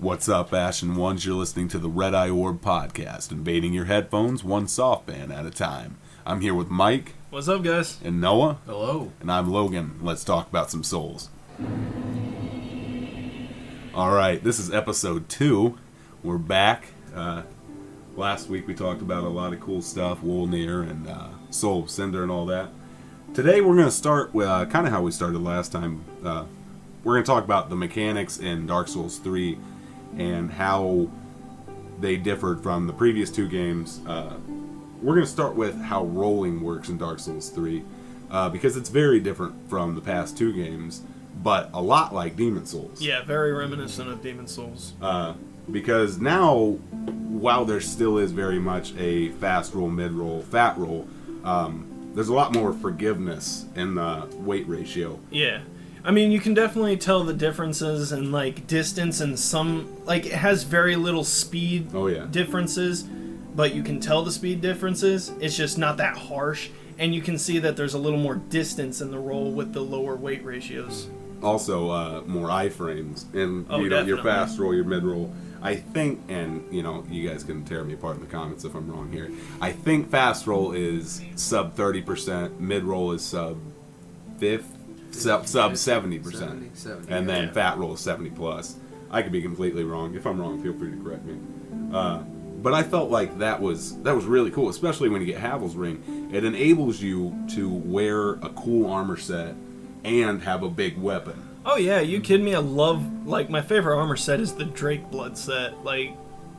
What's up, Ashen Ones? You're listening to the Red Eye Orb Podcast, invading your headphones one soft band at a time. I'm here with Mike. What's up, guys? And Noah. Hello. And I'm Logan. Let's talk about some souls. Alright, this is episode 2. We're back. Last week we talked about a lot of cool stuff, Wolnir and Soul of Cinder and all that. Today we're going to start with kind of how we started last time. We're going to talk about the mechanics in Dark Souls 3 and how they differed from the previous two games. We're going to start with how rolling works in Dark Souls 3 because it's very different from the past two games, but a lot like Demon Souls. Yeah, very reminiscent of Demon Souls. Because now, while there still is very much a fast roll, mid roll, fat roll, there's a lot more forgiveness in the weight ratio. Yeah. I mean, you can definitely tell the differences in, like, distance and some... Like, it has very little speed differences, but you can tell the speed differences. It's just not that harsh, and you can see that there's a little more distance in the roll with the lower weight ratios. Also, more iframes, and your fast roll, your mid roll. I think, and you guys can tear me apart in the comments if I'm wrong here. I think fast roll is sub 30%, mid roll is sub 70%, and then fat roll is 70 plus. I could be completely wrong. If I'm wrong, feel free to correct me. But I felt like that was really cool, especially when you get Havel's Ring. It enables you to wear a cool armor set and have a big weapon. Oh yeah, you kidding me? I love, like, my favorite armor set is the Drake Blood set. Like,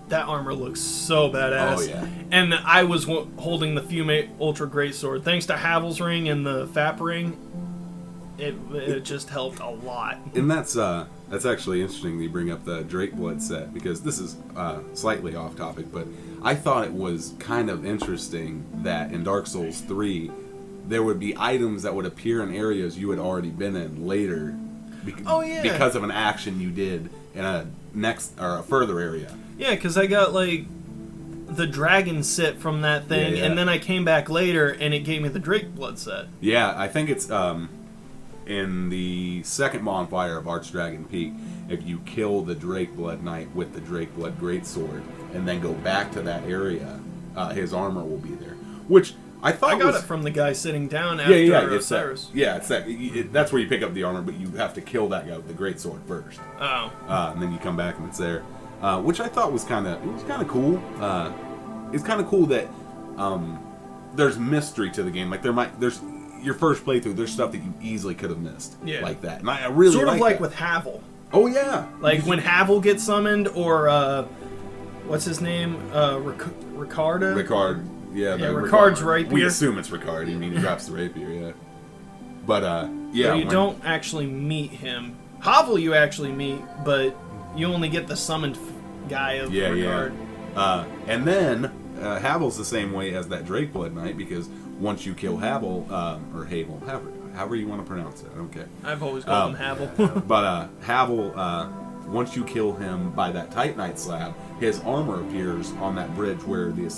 that armor looks so badass. Oh yeah. And I was holding the Fume Ultra Greatsword. Thanks to Havel's Ring and the Fap Ring, it just helped a lot. And that's actually interesting that you bring up the Drake Blood set, because this is slightly off topic, but I thought it was kind of interesting that in Dark Souls 3 there would be items that would appear in areas you had already been in later. Because of an action you did in a further area. Yeah, because I got, like, the dragon set from that thing, and then I came back later and it gave me the Drake Blood set. Yeah, I think it's in the second bonfire of Archdragon Peak. If you kill the Drake Blood Knight with the Drake Blood Greatsword and then go back to that area, his armor will be there. Which I thought I got it from the guy sitting down after Cyrus. That's where you pick up the armor, but you have to kill that guy with the greatsword first. Oh. And then you come back and it's there, which I thought was kind of cool. It's kind of cool that there's mystery to the game. Like there's your first playthrough. There's stuff that you easily could have missed, like that. And I really sort of like that. With Havel. Oh yeah, like when Havel gets summoned, or what's his name, Ricardo. Ricard. Yeah, Ricard's rapier. We assume it's Ricard. I mean, he drops the rapier, yeah. But, yeah. So you don't actually meet him. Havel you actually meet, but you only get the summoned guy of Ricard. Yeah. And then, Havel's the same way as that Drake Blood Knight, because once you kill Havel, or Havel, however you want to pronounce it, I don't care. I've always called him Havel. But, Havel, once you kill him by that Titanite slab, his armor appears on that bridge where the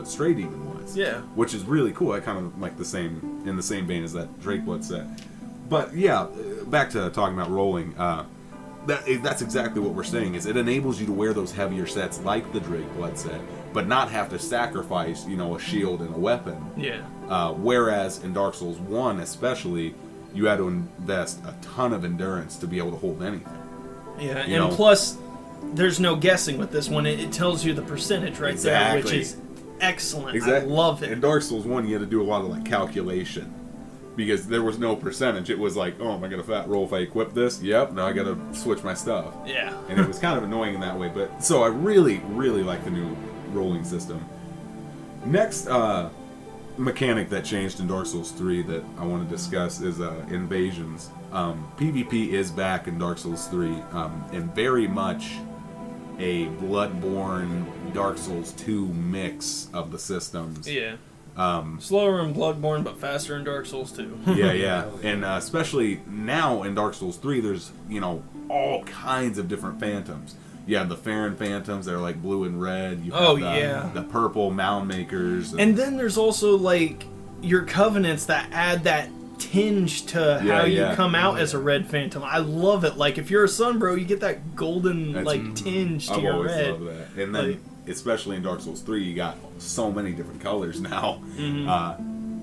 Stray Demon was. Yeah. Which is really cool. I kind of like in the same vein as that Drake Blood set. But yeah, back to talking about rolling. That's exactly what we're saying. Is it enables you to wear those heavier sets like the Drake Blood set, but not have to sacrifice, a shield and a weapon. Yeah. Whereas in Dark Souls 1, especially, you had to invest a ton of endurance to be able to hold anything. Yeah, and plus, there's no guessing with this one. It tells you the percentage right there, which is excellent. Exactly. I love it. In Dark Souls 1, you had to do a lot of calculation, because there was no percentage. It was like, oh, am I going to fat roll if I equip this? Yep, now I got to switch my stuff. Yeah. And it was kind of annoying in that way. But so I really, really like the new rolling system. Next mechanic that changed in Dark Souls 3 that I want to discuss is invasions. PvP is back in Dark Souls 3, and very much a Bloodborne Dark Souls 2 mix of the systems. Yeah. Slower in Bloodborne, but faster in Dark Souls 2. yeah. And especially now in Dark Souls 3, there's, all kinds of different phantoms. You have the Farron Phantoms that are like blue and red. You have the purple Mound Makers. And then there's also, like, your Covenants that add that tinge to how you come out as a red phantom. I love it. Like, if you're a Sunbro, you get that golden tinge to your red. I've always loved that. And then, especially in Dark Souls 3, you got so many different colors now.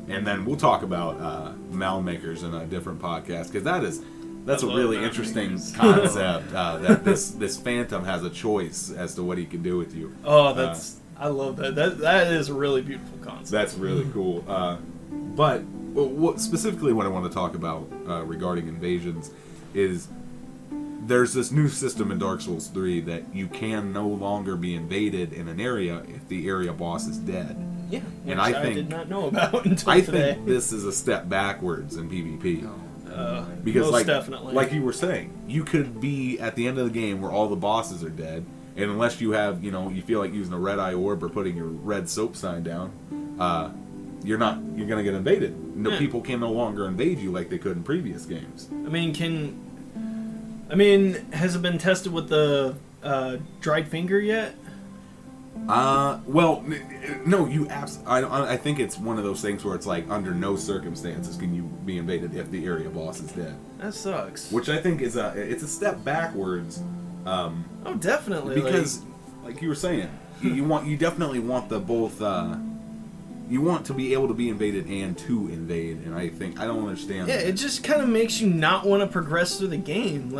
And then we'll talk about mound makers in a different podcast, because that's a really interesting concept, that this phantom has a choice as to what he can do with you. I love that. That is a really beautiful concept. That's really cool. But specifically what I want to talk about regarding invasions is there's this new system in Dark Souls 3 that you can no longer be invaded in an area if the area boss is dead. Yeah, and I did not know about until today. I think this is a step backwards in PvP. Because most definitely. Like you were saying, you could be at the end of the game where all the bosses are dead, and unless you have, you feel like using a Red Eye Orb or putting your red soap sign down, you're gonna get invaded. People can no longer invade you like they could in previous games. Has it been tested with the dried finger yet? Well, no, I think it's one of those things where it's like, under no circumstances can you be invaded if the area boss is dead. That sucks. Which I think is it's a step backwards. Definitely. Because, like you were saying, you definitely want the both. You want to be able to be invaded and to invade, and I don't understand. Yeah, it just kind of makes you not want to progress through the game.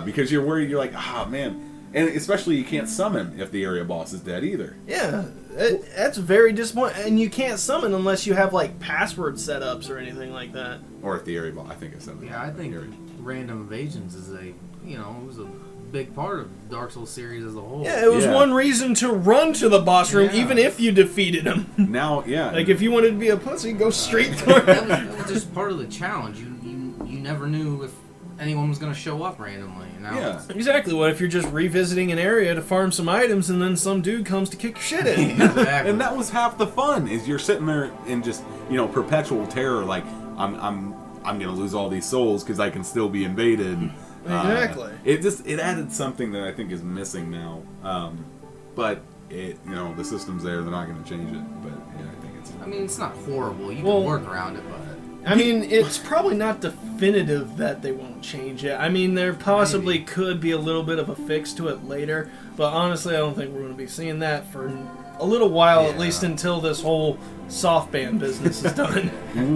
Because you're worried. You're like, man. And especially you can't summon if the area boss is dead either. Yeah, that's very disappointing. And you can't summon unless you have password setups or anything like that. Or if the area boss, I think it's something. Yeah, I think random invasions is it was a big part of Dark Souls series as a whole. Yeah, it was one reason to run to the boss room even if you defeated him. Now, if you wanted to be a pussy, go straight for it. That was just part of the challenge. You never knew if anyone was going to show up randomly. Exactly. What if you're just revisiting an area to farm some items and then some dude comes to kick your shit in? Exactly. And that was half the fun, is you're sitting there in just, perpetual terror, like, I'm going to lose all these souls because I can still be invaded. Exactly. It added something that I think is missing now. But the system's there, they're not going to change it. But I think it's not horrible. You can work around it, but it's probably not definitive that they won't change it. There possibly could be a little bit of a fix to it later, but honestly, I don't think we're going to be seeing that for a little while, at least until this whole soft ban business is done.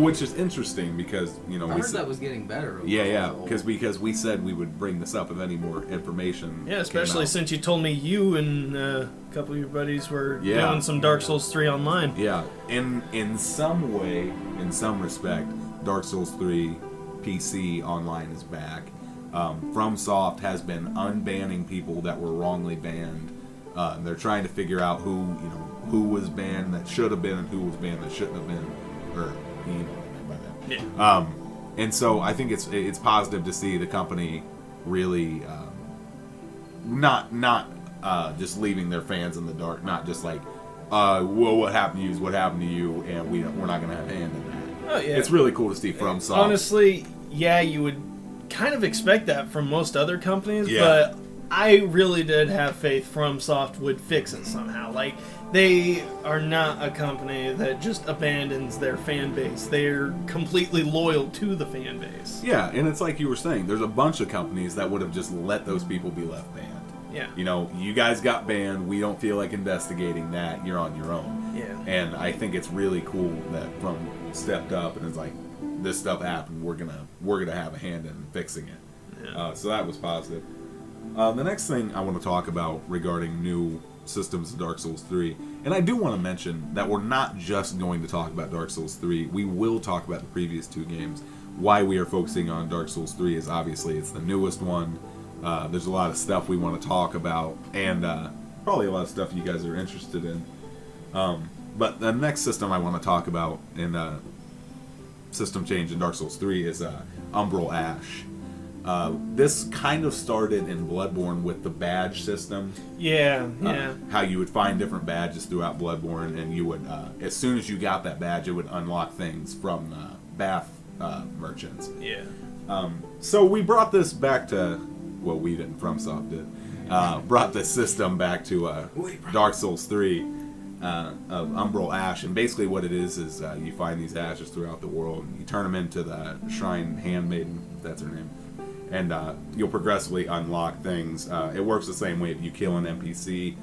Which is interesting because, I heard that was getting better. Because we said we would bring this up if any more information. Yeah, especially since you told me you and a couple of your buddies were doing some Dark Souls 3 online. Yeah, in some way, in some respect, Dark Souls 3 PC online is back. FromSoft has been unbanning people that were wrongly banned. They're trying to figure out who was banned that should have been and who was banned that shouldn't have been, or what I mean by that. Yeah. And so I think it's positive to see the company really not just leaving their fans in the dark, not just like, well, what happened to you is what happened to you, and we're not going to have a hand in that. Oh, yeah. It's really cool to see FromSoft. Honestly, you would kind of expect that from most other companies, but I really did have faith FromSoft would fix it somehow. Like, they are not a company that just abandons their fan base. They're completely loyal to the fan base. Yeah, and it's like you were saying, there's a bunch of companies that would have just let those people be left banned. Yeah. You guys got banned, we don't feel like investigating that, you're on your own. Yeah. And I think it's really cool that From stepped up and it's like, this stuff happened, we're gonna have a hand in fixing it. Yeah. So that was positive. The next thing I want to talk about regarding new systems of Dark Souls 3, and I do want to mention that we're not just going to talk about Dark Souls 3, we will talk about the previous two games. Why we are focusing on Dark Souls 3 is obviously it's the newest one. There's a lot of stuff we want to talk about, and probably a lot of stuff you guys are interested in. But the next system I want to talk about in system change in Dark Souls 3 is Umbral Ash. This kind of started in Bloodborne with the badge system. Yeah. How you would find different badges throughout Bloodborne, and you would, as soon as you got that badge, it would unlock things from Bath merchants. Yeah. So we brought this back to, well, we didn't, FromSoft did, brought this system back to Dark Souls 3. of umbral ash, and basically what it is you find these ashes throughout the world, and you turn them into the shrine handmaiden, if that's her name, and you'll progressively unlock things. It works the same way. If you kill an NPC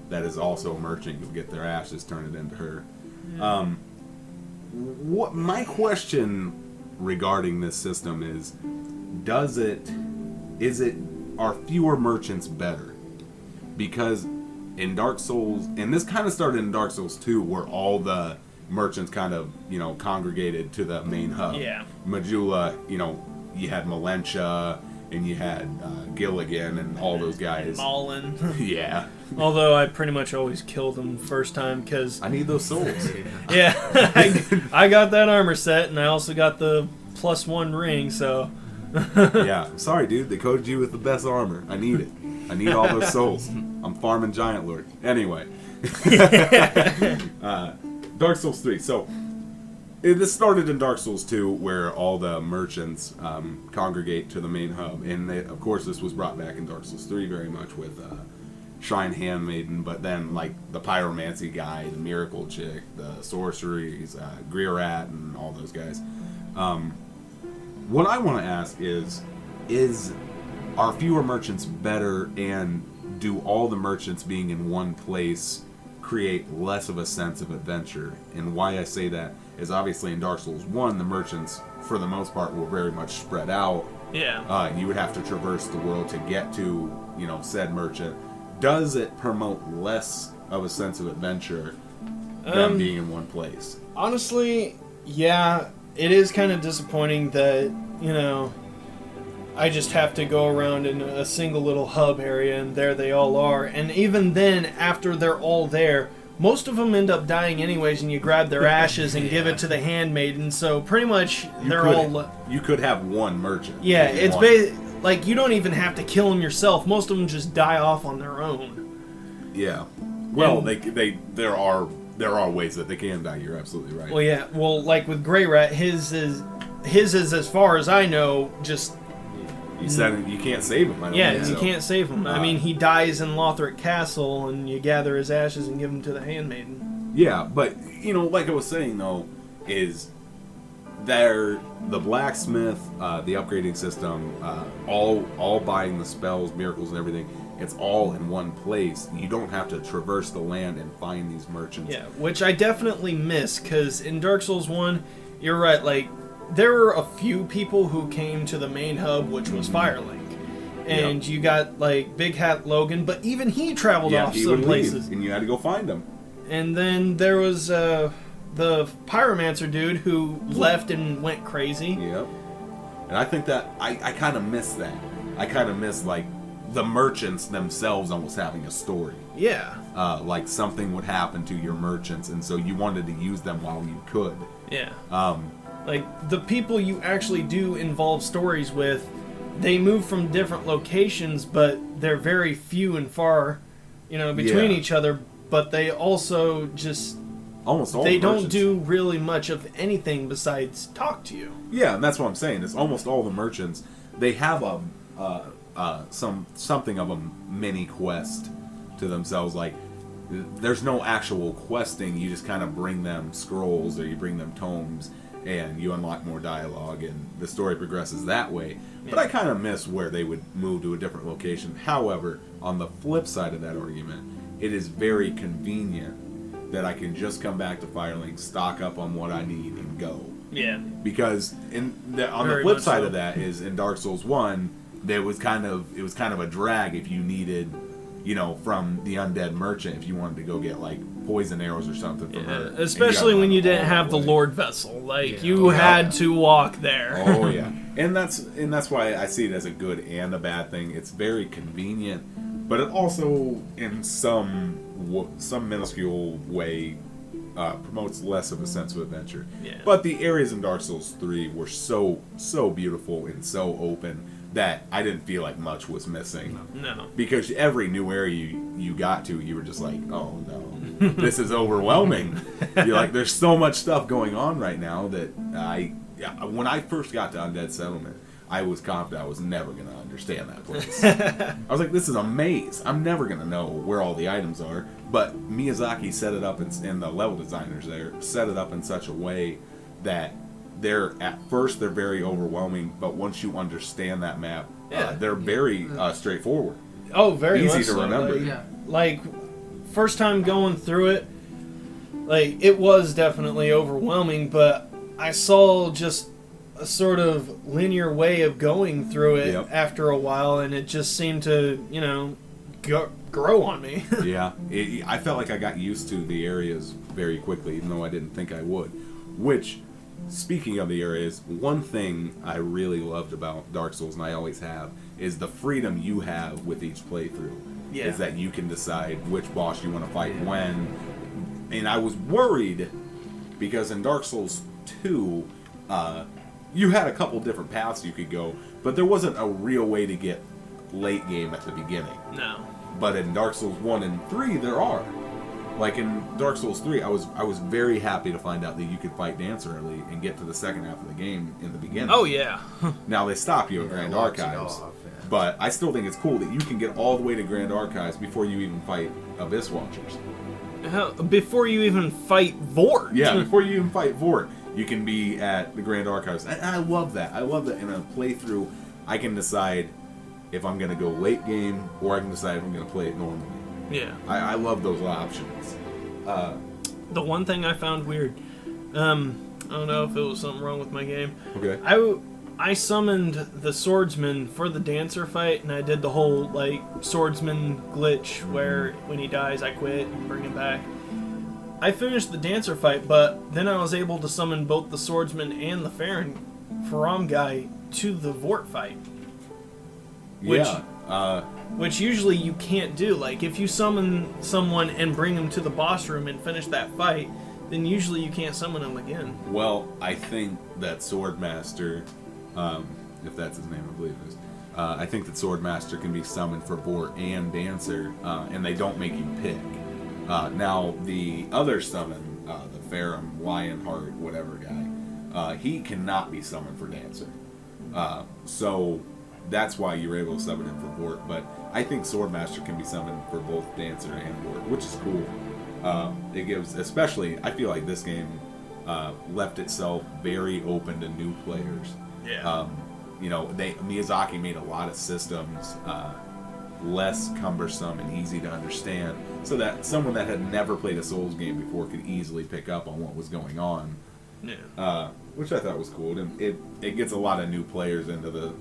that is also a merchant, you'll get their ashes, turn it into her. What my question regarding this system is, are fewer merchants better? Because in Dark Souls, and this kind of started in Dark Souls 2, where all the merchants kind of, congregated to the main hub. Yeah. Majula, you had Malentia, and you had Gilligan, and all those guys. Malin. Yeah. Although I pretty much always killed them first time, because... I need those souls. Yeah. I got that armor set, and I also got the +1 ring, so... Yeah. Sorry, dude. They coded you with the best armor. I need it. I need all those souls. I'm farming Giant Lord. Anyway. Dark Souls 3. So, this started in Dark Souls 2, where all the merchants congregate to the main hub. And, of course, this was brought back in Dark Souls 3 very much with Shrine Handmaiden, but then, like, the Pyromancy guy, the Miracle Chick, the Sorceries, Greerat, and all those guys. What I want to ask is are fewer merchants better, and do all the merchants being in one place create less of a sense of adventure? And why I say that is obviously in Dark Souls 1, the merchants, for the most part, were very much spread out. Yeah. You would have to traverse the world to get to, said merchant. Does it promote less of a sense of adventure than being in one place? Honestly, yeah. It is kind of disappointing that, I just have to go around in a single little hub area, and there they all are. And even then, after they're all there, most of them end up dying anyways, and you grab their ashes and give it to the handmaiden. So pretty much You could have one merchant. Yeah, it's like you don't even have to kill them yourself. Most of them just die off on their own. Yeah. Well, there are ways that they can die. You're absolutely right. Well, yeah. Well, like with Greerat, his is as far as I know, just. You said you can't save him. You can't save him. I mean, he dies in Lothric Castle, and you gather his ashes and give them to the handmaiden. Yeah, but like I was saying though, is the blacksmith, the upgrading system, all buying the spells, miracles, and everything. It's all in one place. You don't have to traverse the land and find these merchants. Yeah, which I definitely miss, because in Dark Souls 1, you're right, like, there were a few people who came to the main hub, which was Firelink. And you got, like, Big Hat Logan, but even he traveled off some places. And you had to go find him. And then there was the Pyromancer dude who left and went crazy. Yep. And I think that, I kind of miss that. I kind of miss, like, the merchants themselves almost having a story. Yeah. Like something would happen to your merchants, and so you wanted to use them while you could. Yeah. Like, the people you actually do involve stories with, they move from different locations, but they're very few and far, between each other, but they also just... Almost all they the merchants. Don't do really much of anything besides talk to you. Yeah, and that's what I'm saying. It's almost all the merchants. They have something of a mini quest to themselves. Like, there's no actual questing. You just kind of bring them scrolls, or you bring them tomes, and you unlock more dialogue, and the story progresses that way. Yeah. But I kind of miss where they would move to a different location. However, on the flip side of that argument, it is very convenient that I can just come back to Firelink, stock up on what I need, and go. Yeah. Because on the flip side of that is in Dark Souls 1, it was kind of a drag if you needed, from the undead merchant, if you wanted to go get like poison arrows or something from her. Especially when you didn't have the Lord Vessel, like you had to walk there. Oh yeah, and that's why I see it as a good and a bad thing. It's very convenient, but it also, in some minuscule way, promotes less of a sense of adventure. Yeah. But the areas in Dark Souls 3 were so beautiful and so open that I didn't feel like much was missing. No. Because every new area you got to, you were just like, oh no, this is overwhelming. You're like, there's so much stuff going on right now that when I first got to Undead Settlement, I was confident I was never going to understand that place. I was like, this is a maze. I'm never going to know where all the items are. But Miyazaki set it up, and the level designers there set it up in such a way that at first they're very overwhelming, but once you understand that map, they're very straightforward. Oh, very easy to remember. Like, first time going through it, like, it was definitely overwhelming, but I saw just a sort of linear way of going through it after a while, and it just seemed to, grow on me. Yeah. I felt like I got used to the areas very quickly, even though I didn't think I would. Which, speaking of the areas, one thing I really loved about Dark Souls, and I always have, is the freedom you have with each playthrough. Yeah. Is that you can decide which boss you want to fight when. And I was worried, because in Dark Souls 2, you had a couple different paths you could go, but there wasn't a real way to get late game at the beginning. No. But in Dark Souls 1 and 3, there are. Like in Dark Souls 3, I was very happy to find out that you could fight Dance early and get to the second half of the game in the beginning. Oh, yeah. Now, they stop you at Grand Archives, but I still think it's cool that you can get all the way to Grand Archives before you even fight Abyss Watchers. Before you even fight Vort. Yeah, before you even fight Vort, you can be at the Grand Archives. And I love that. I love that in a playthrough, I can decide if I'm going to go late game, or I can decide if I'm going to play it normally. Yeah. I love those options. The one thing I found weird, I don't know if it was something wrong with my game. Okay. I summoned the swordsman for the dancer fight, and I did the whole, swordsman glitch where when he dies, I quit and bring him back. I finished the dancer fight, but then I was able to summon both the swordsman and the Faram guy to the Vort fight. Which usually you can't do. Like, if you summon someone and bring them to the boss room and finish that fight, then usually you can't summon them again. Well, I think that Swordmaster, if that's his name, I believe it is, I think that Swordmaster can be summoned for Vort and Dancer, and they don't make you pick. Now, the other summon, the Farum, Lionheart, whatever guy, he cannot be summoned for Dancer. So that's why you're able to summon him for Vort, but I think Swordmaster can be summoned for both Dancer and Vort, which is cool. It gives, especially, I feel like this game left itself very open to new players. Yeah. Miyazaki made a lot of systems less cumbersome and easy to understand, so that someone that had never played a Souls game before could easily pick up on what was going on. Yeah. Which I thought was cool. And it gets a lot of new players into the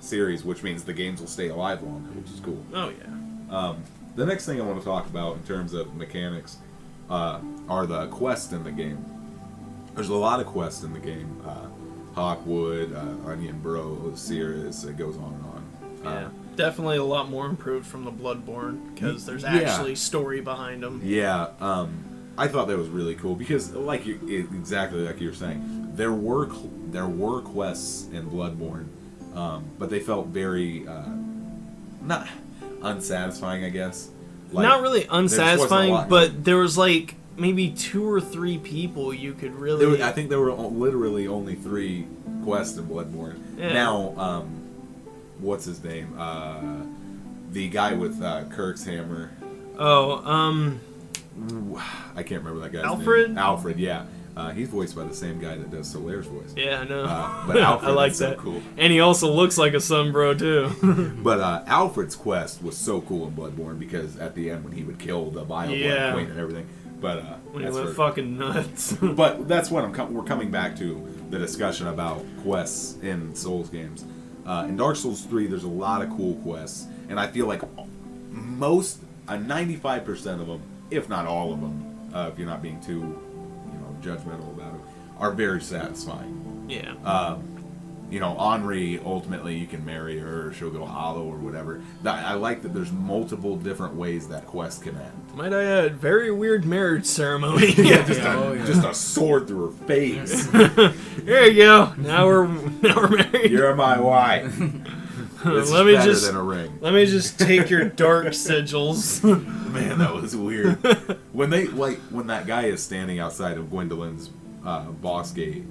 series, which means the games will stay alive longer, which is cool. Oh, yeah. The next thing I want to talk about in terms of mechanics are the quests in the game. There's a lot of quests in the game. Hawkwood, Onion Bro, Cirrus, it goes on and on. Yeah, definitely a lot more improved from the Bloodborne, because there's actually story behind them. Yeah, I thought that was really cool, because exactly like you were saying, there were quests in Bloodborne, but they felt very not unsatisfying, I guess. Not really unsatisfying, but there was maybe 2 or 3 people you could really... I think there were literally only 3 quests in Bloodborne. Yeah. Now, what's his name? The guy with Kirk's hammer. Oh, I can't remember that guy's Alfred? name. Alfred, yeah. He's voiced by the same guy that does Solaire's voice. Yeah, I know. But Alfred I like is that. so cool. And he also looks like a sunbro, too. But Alfred's quest was so cool in Bloodborne, because at the end when he would kill the Vile Blood Queen and everything. But when he went fucking nuts. But that's what we're coming back to, the discussion about quests in Souls games. In Dark Souls 3, there's a lot of cool quests, and I feel like 95% of them, if not all of them, if you're not being too judgmental about it, are very satisfying. Yeah. Henri, ultimately you can marry her, or she'll go hollow or whatever. I like that there's multiple different ways that quest can end. Might I add, very weird marriage ceremony. Just a sword through her face. There you go. Now we're married. You're my wife. This let is me better just than a ring. Let me just take your dark sigils. Man, that was weird. When that guy is standing outside of Gwendolyn's boss gate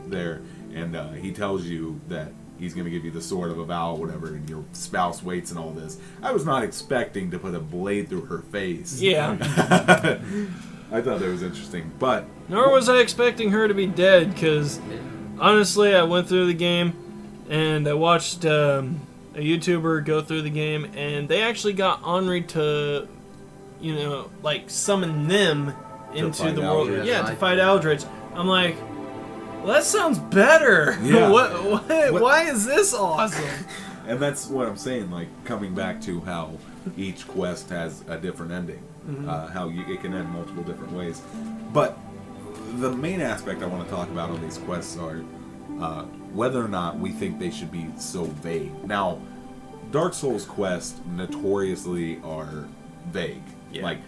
there, and he tells you that he's going to give you the sword of a vow, whatever, and your spouse waits and all this. I was not expecting to put a blade through her face. Yeah. I thought that was interesting, but... Nor was I expecting her to be dead, because honestly, I went through the game, and I watched a YouTuber go through the game, and they actually got Henri to, summon them into the world. Aldrich. Yeah, to fight Aldrich. I'm like, well, that sounds better. Yeah. Why is this awesome? And that's what I'm saying, like, coming back to how each quest has a different ending. How it can end multiple different ways. But the main aspect I want to talk about on these quests are whether or not we think they should be so vague. Now, Dark Souls quests notoriously are vague. Yeah. Like,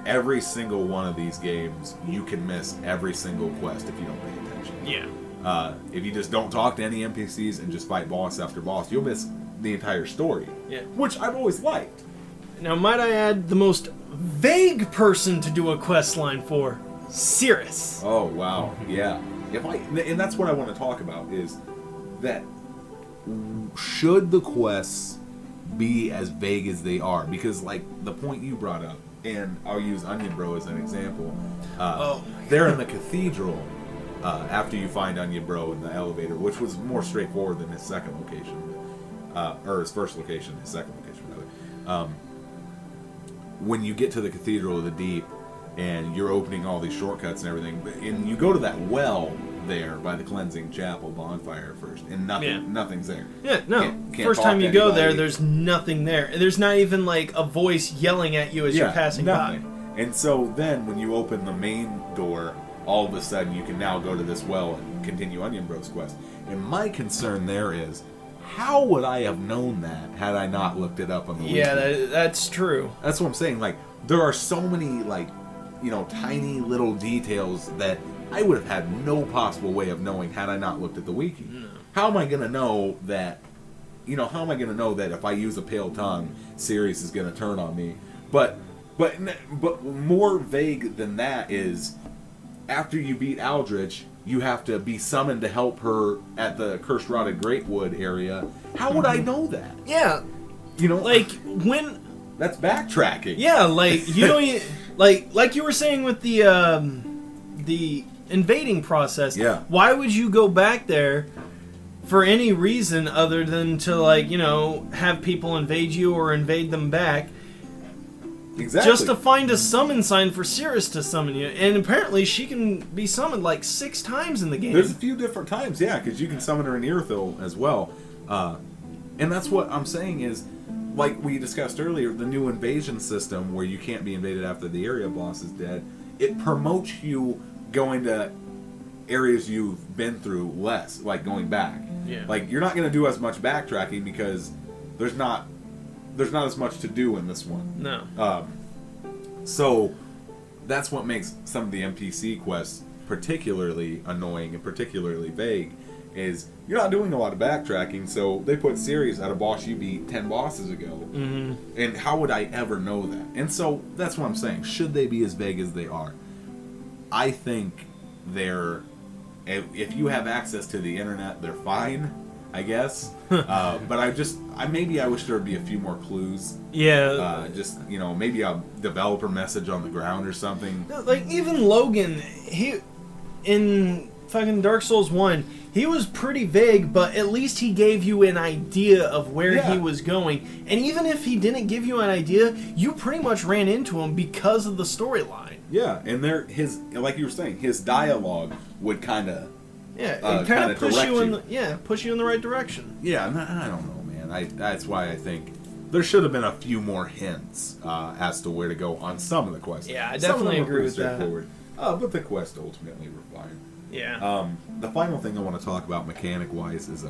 every single one of these games, you can miss every single quest if you don't pay attention. Yeah. If you just don't talk to any NPCs and just fight boss after boss, you'll miss the entire story. Yeah. Which I've always liked. Now, might I add the most vague person to do a quest line for? Cirrus. Oh, wow. Yeah. And that's what I want to talk about, is that should the quests be as vague as they are? Because, like, the point you brought up, and I'll use Onion Bro as an example. They're in the cathedral after you find Onion Bro in the elevator, which was more straightforward than his second location. Or his first location, his second location, rather. When you get to the Cathedral of the Deep, and you're opening all these shortcuts and everything, and you go to that well there by the cleansing chapel bonfire first, and nothing's there. Yeah, no. Can't First time you go there, there's nothing there. There's not even like a voice yelling at you as you're passing by. And so then when you open the main door, all of a sudden you can now go to this well and continue Onion Bro's quest. And my concern there is, how would I have known that had I not looked it up on the wiki? Yeah, that's true. That's what I'm saying. Like, there are so many, tiny little details that I would have had no possible way of knowing had I not looked at the wiki. No. How am I going to know that, if I use a pale tongue, Sirius is going to turn on me? But more vague than that is, after you beat Aldrich, you have to be summoned to help her at the Cursed Rotted Greatwood area. How would I know that? Yeah. When... That's backtracking. Yeah, you don't... like you were saying with the invading process. Yeah. Why would you go back there for any reason other than to, have people invade you or invade them back? Exactly. Just to find a summon sign for Cirrus to summon you. And apparently she can be summoned 6 times in the game. There's a few different times, yeah, because you can summon her in Irithyll as well. And that's what I'm saying is, like we discussed earlier, the new invasion system where you can't be invaded after the area boss is dead, it promotes you going to areas you've been through less, like going back. Yeah. Like, you're not going to do as much backtracking because there's not as much to do in this one. No. So that's what makes some of the NPC quests particularly annoying and particularly vague, is you're not doing a lot of backtracking, so they put Sirius at a boss you beat 10 bosses ago. Mm-hmm. And how would I ever know that? And so that's what I'm saying. Should they be as vague as they are? I think if you have access to the internet, they're fine, I guess. But I wish there would be a few more clues. Yeah. Maybe a developer message on the ground or something. Even Logan, in fucking Dark Souls 1, he was pretty vague, but at least he gave you an idea of where he was going. And even if he didn't give you an idea, you pretty much ran into him because of the storyline. Yeah, and like you were saying, his dialogue would kind of... Yeah, it kind of push you in the right direction. Yeah, I don't know, man. That's why I think there should have been a few more hints as to where to go on some of the quests. Yeah, I definitely agree with that. But the quests ultimately were fine. Yeah. The final thing I want to talk about mechanic-wise is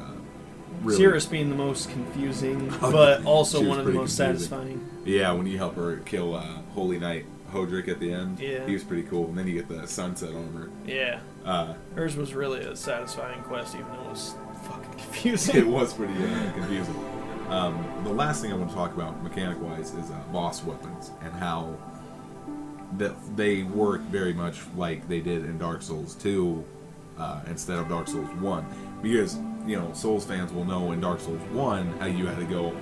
really... Cirrus being the most confusing, but also one of the most satisfying. Yeah, when you help her kill Holy Knight Hodrick at the end, yeah, he was pretty cool. And then you get the sunset armor. Yeah. Hers was really a satisfying quest, even though it was fucking confusing. It was pretty confusing. The last thing I want to talk about, mechanic-wise, is boss weapons and how they work very much like they did in Dark Souls 2, instead of Dark Souls 1. Because, Souls fans will know in Dark Souls 1 how you had to go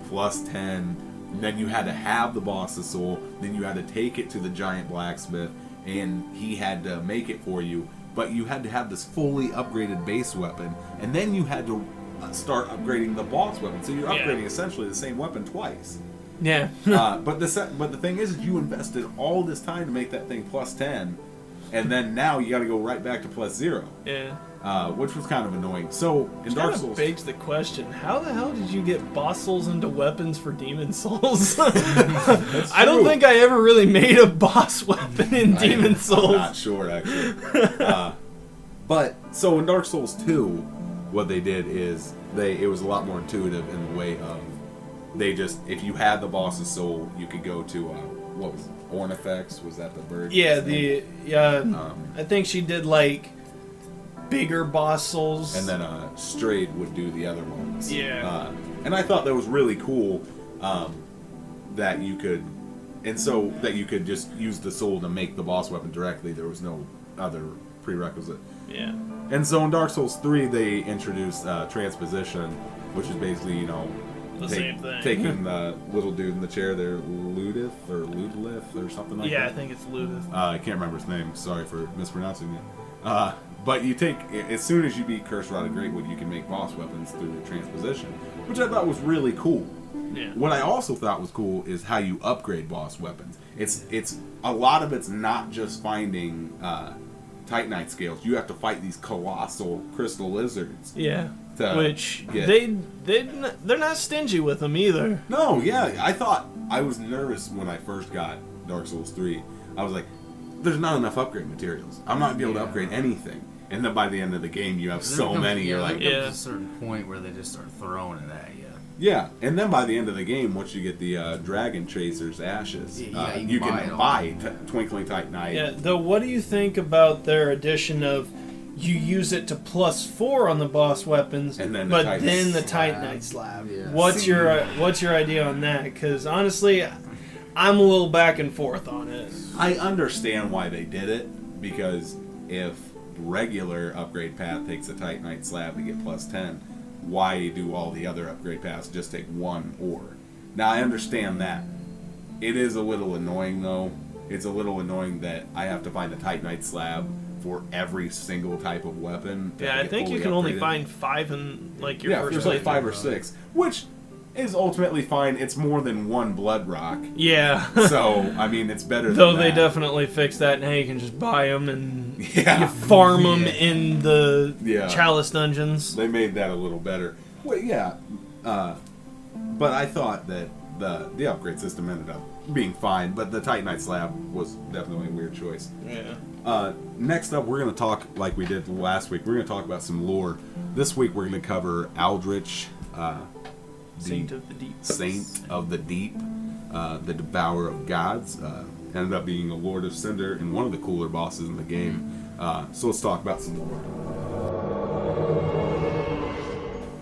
plus 10, then you had to have the boss's soul, then you had to take it to the giant blacksmith, and he had to make it for you. But you had to have this fully upgraded base weapon, and then you had to start upgrading the boss weapon. So you're upgrading essentially the same weapon twice. Yeah. But the thing is you invested all this time to make that thing plus 10, and then now you got to go right back to plus 0. Yeah. Which was kind of annoying. So in Dark Souls, begs the question: how the hell did you get boss souls into weapons for Demon Souls? I don't think I ever really made a boss weapon in Demon Souls. I'm not sure actually. But so in Dark Souls 2, what they did is it was a lot more intuitive in the way of if you had the boss's soul, you could go to what was it? Ornifex? Was that the bird? Yeah, I think she did like bigger boss souls, and then Strayed would do the other ones. Yeah. And I thought that was really cool that you could just use the soul to make the boss weapon directly. There was no other prerequisite. Yeah. And so in Dark Souls 3, they introduced transposition, which is basically the same thing. Taking the little dude in the chair there, Ludith or something like that. Yeah, I think it's Ludith. I can't remember his name. Sorry for mispronouncing it. But you as soon as you beat Curse Rod of Greatwood, you can make boss weapons through transposition, which I thought was really cool. Yeah. What I also thought was cool is how you upgrade boss weapons. It's a lot of it's not just finding Titanite scales. You have to fight these colossal crystal lizards. Yeah. Which they're not stingy with them either. No, yeah. I was nervous when I first got Dark Souls 3. I was like, there's not enough upgrade materials. I'm not going to be able to upgrade anything. And then by the end of the game, you have so many. You're like, there's a certain point where they just start throwing it at you. Yeah, and then by the end of the game, once you get the Dragon Chaser's ashes, you can buy Twinkling Titanite. Yeah, though, what do you think about their addition of you use it to +4 on the boss weapons, and then then the Titanite slab? Yeah. What's your idea on that? Because honestly, I'm a little back and forth on it. I understand why they did it, because if regular upgrade path takes a Titanite slab to get +10, why do all the other upgrade paths just take one ore? Now, I understand that. It is a little annoying, though. It's a little annoying that I have to find a Titanite slab for every single type of weapon. Yeah, I think you can only find 5 in your first playthrough. There's like 5 or 6, which is ultimately fine. It's more than one blood rock. Yeah. So, I mean, it's better than Though that. They definitely fixed that, and now you can just buy them and you farm them in the Chalice dungeons. They made that a little better. Well, yeah. But I thought that the upgrade system ended up being fine, but the Titanite slab was definitely a weird choice. Yeah. Next up, we're going to talk, like we did last week, we're going to talk about some lore. This week, we're going to cover Aldrich, Saint of the Deep. Saint of the Deep, the Devourer of Gods. Ended up being a Lord of Cinder and one of the cooler bosses in the game. So let's talk about some lore.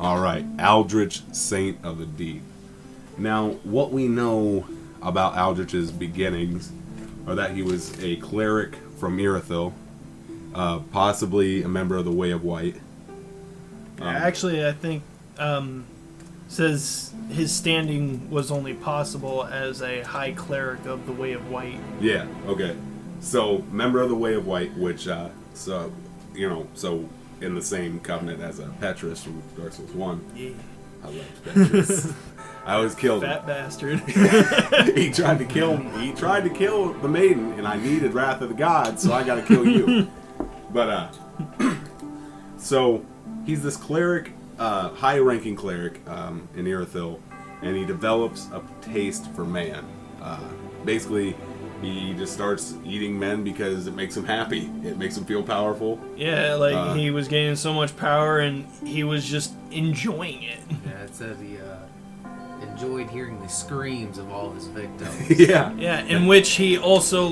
Alright, Aldrich, Saint of the Deep. Now, what we know about Aldrich's beginnings are that he was a cleric from Irithyll, possibly a member of the Way of White. Actually, I think says his standing was only possible as a high cleric of the Way of White. Yeah, okay. So, member of the Way of White, which, so in the same covenant as Petrus from Dark Souls 1. Yeah. I loved Petrus. I always killed him. Fat bastard. He tried to kill the maiden, and I needed Wrath of the Gods, so I gotta kill you. But, so, he's this cleric, high-ranking cleric in Irithyll, and he develops a taste for man. Basically, he just starts eating men because it makes him happy. It makes him feel powerful. Yeah, he was gaining so much power, and he was just enjoying it. Yeah, it said he enjoyed hearing the screams of all of his victims. Yeah, in which he also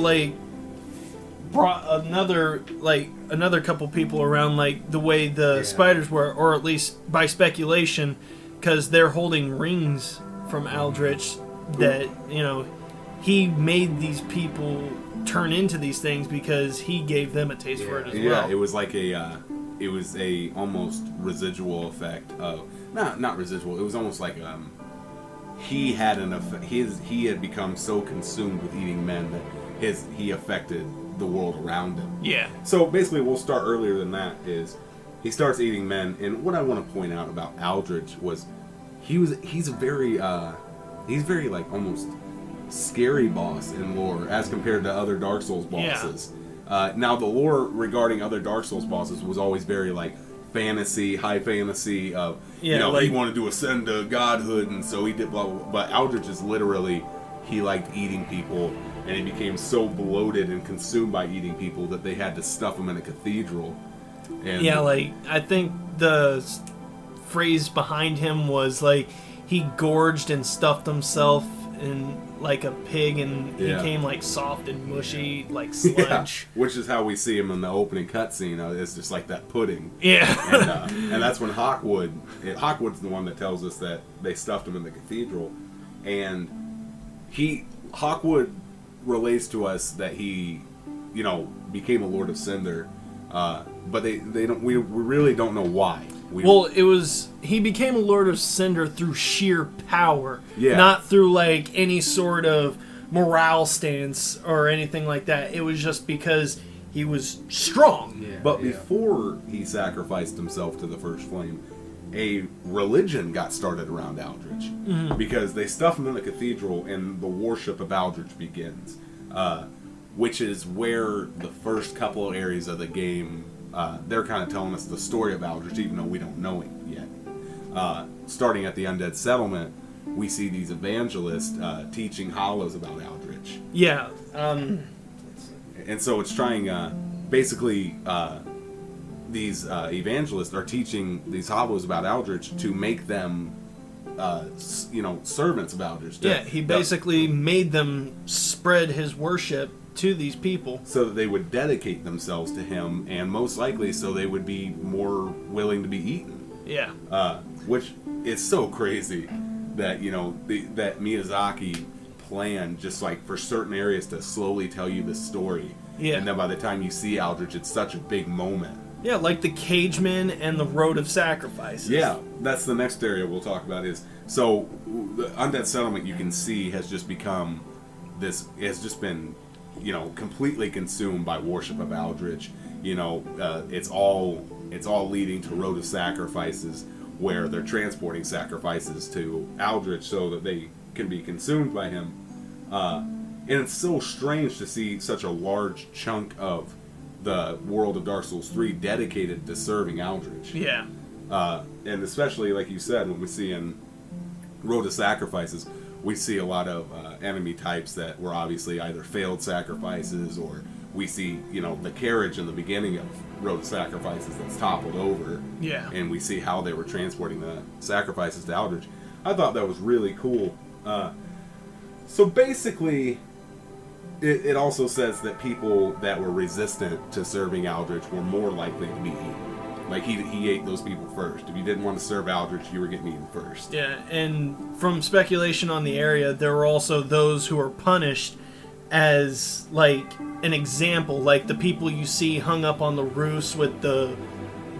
brought another couple people around, the way the spiders were, or at least by speculation, because they're holding rings from Aldrich that he made these people turn into these things because he gave them a taste for it as well. Yeah, it was like it was a almost residual effect of not residual. It was almost like he had an effect. He had become so consumed with eating men that he affected the world around him. Yeah. So basically, we'll start earlier than that. Is he starts eating men, and what I want to point out about Aldrich was he's very like almost scary boss in lore as compared to other Dark Souls bosses. Yeah. Now the lore regarding other Dark Souls bosses was always very like fantasy, high fantasy of like, he wanted to ascend to godhood, and so he did blah blah blah. But Aldrich is literally, he liked eating people, and he became so bloated and consumed by eating people that they had to stuff him in a cathedral. And like I think the phrase behind him was like he gorged and stuffed himself in like a pig, and he became like soft and mushy like sludge. Yeah, which is how we see him in the opening cutscene. It's just like that pudding. Yeah. And that's when Hawkwood's the one that tells us that they stuffed him in the cathedral, and Hawkwood relates to us that he, became a Lord of Cinder, but we really don't know why. He became a Lord of Cinder through sheer power, not through like any sort of morale stance or anything like that. It was just because he was strong. Yeah, but before he sacrificed himself to the First Flame, a religion got started around Aldrich, because they stuff him in the cathedral and the worship of Aldrich begins, which is where the first couple of areas of the game, they're kind of telling us the story of Aldrich, even though we don't know it yet. Starting at the Undead Settlement, we see these evangelists teaching hollows about Aldrich. Yeah. And so it's trying, basically, these evangelists are teaching these hollows about Aldrich to make them, servants of Aldrich. He basically made them spread his worship to these people, so that they would dedicate themselves to him, and most likely so they would be more willing to be eaten. Yeah. Which is so crazy that that Miyazaki planned just like for certain areas to slowly tell you the story. Yeah. And then by the time you see Aldrich, it's such a big moment. Yeah, like the Cageman and the Road of Sacrifices. Yeah, that's the next area we'll talk about. Is so the Undead Settlement, you can see, has just become this. Has just been, completely consumed by worship of Aldrich. It's all leading to Road of Sacrifices, where they're transporting sacrifices to Aldrich so that they can be consumed by him. And it's so strange to see such a large chunk of the world of Dark Souls 3 dedicated to serving Aldrich. Yeah. And especially, like you said, when we see in Road of Sacrifices, we see a lot of enemy types that were obviously either failed sacrifices, or we see, the carriage in the beginning of Road of Sacrifices that's toppled over. Yeah. And we see how they were transporting the sacrifices to Aldrich. I thought that was really cool. So basically, it also says that people that were resistant to serving Aldrich were more likely to be eaten. Like, he ate those people first. If you didn't want to serve Aldrich, you were getting eaten first. Yeah, and from speculation on the area, there were also those who were punished as, like, an example. Like, the people you see hung up on the roofs with the